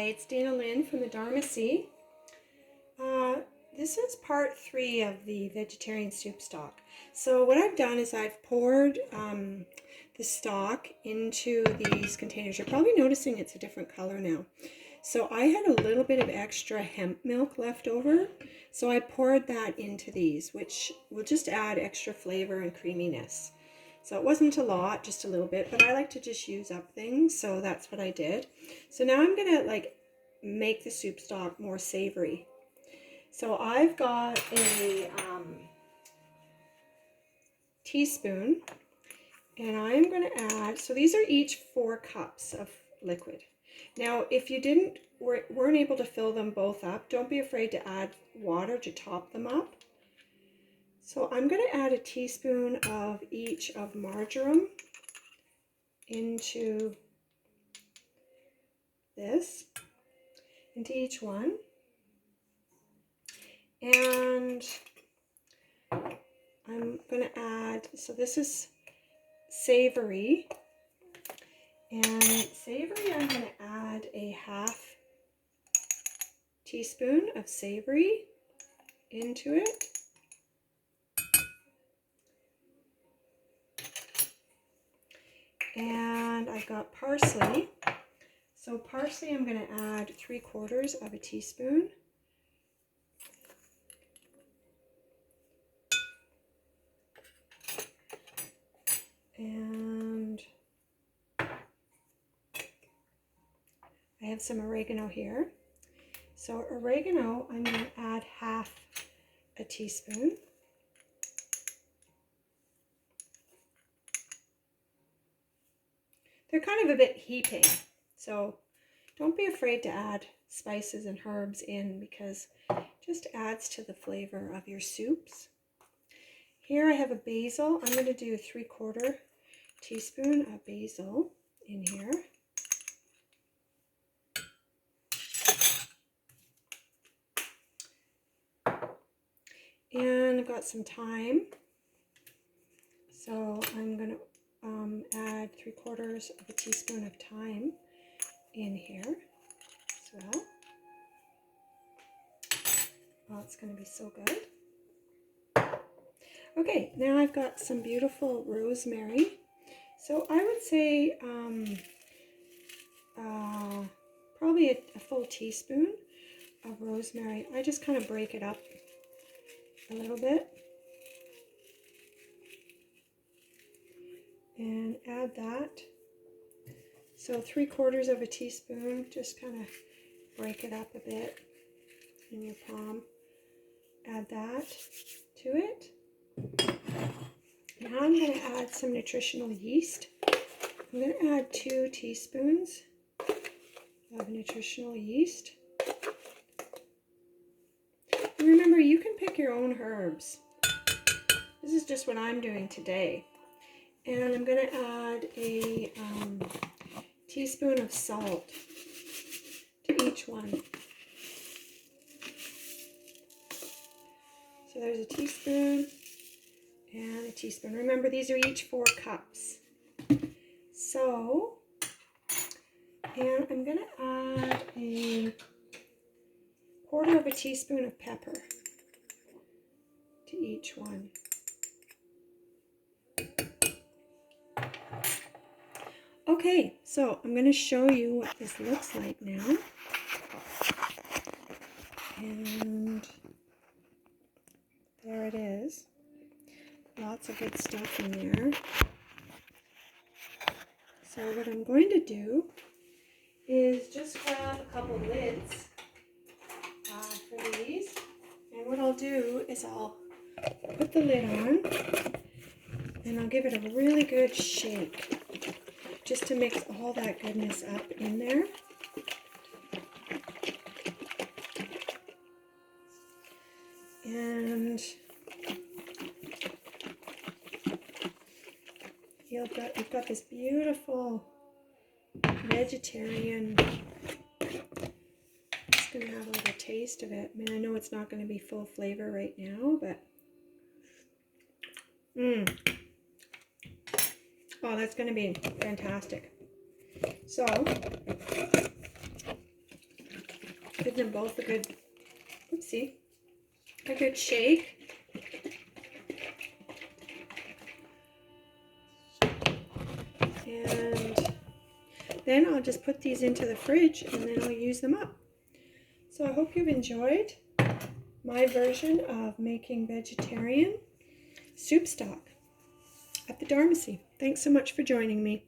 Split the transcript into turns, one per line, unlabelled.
it's Dana Lynn from the Dharma Sea. This is part 3 of the vegetarian soup stock. So what I've done is I've poured the stock into these containers. You're probably noticing it's a different color now. So I had a little bit of extra hemp milk left over, so I poured that into these, which will just add extra flavor and creaminess. So it wasn't a lot, just a little bit, but I like to just use up things, so that's what I did. So now I'm gonna make the soup stock more savory. So I've got a teaspoon, and I'm going to add, so these are each 4 cups of liquid. Now, if you weren't able to fill them both up, don't be afraid to add water to top them up. So I'm going to add a teaspoon of each of marjoram into each one. And I'm going to add, so this is savory, and savory I'm going to add a 1/2 teaspoon of savory into it. And I've got parsley. So parsley I'm going to add 3/4 of a teaspoon. And I have some oregano here. So oregano, I'm going to add 1/2 a teaspoon. They're kind of a bit heaping, so don't be afraid to add spices and herbs in, because it just adds to the flavor of your soups. Here I have a basil. I'm going to do 3/4 teaspoon of basil in here. And I've got some thyme. So I'm going to add 3/4 of a teaspoon of thyme in here as well. Oh, it's going to be so good. Okay, now I've got some beautiful rosemary. So I would say probably a full teaspoon of rosemary. I just kind of break it up a little bit and add that. So 3/4 of a teaspoon, just kind of break it up a bit in your palm. Add that to it. Now I'm going to add some nutritional yeast. I'm going to add 2 teaspoons of nutritional yeast. And remember, you can pick your own herbs. This is just what I'm doing today. And I'm going to add a teaspoon of salt to each one. So there's a teaspoon and a teaspoon. Remember, these are each 4 cups. So, and I'm going to add a 1/4 of a teaspoon of pepper to each one. Okay, so I'm going to show you what this looks like now. And there it is. Lots of good stuff in there. So what I'm going to do is just grab a couple lids for these. And what I'll do is I'll put the lid on and I'll give it a really good shake, just to mix all that goodness up in there. And you've got this beautiful vegetarian. Just gonna have a little taste of it. I mean, I know it's not going to be full flavor right now, but oh, that's going to be fantastic. So Give them both a good, oopsie, a good shake. And then I'll just put these into the fridge and then I'll use them up. So I hope you've enjoyed my version of making vegetarian soup stock at the Dharmacy. Thanks so much for joining me.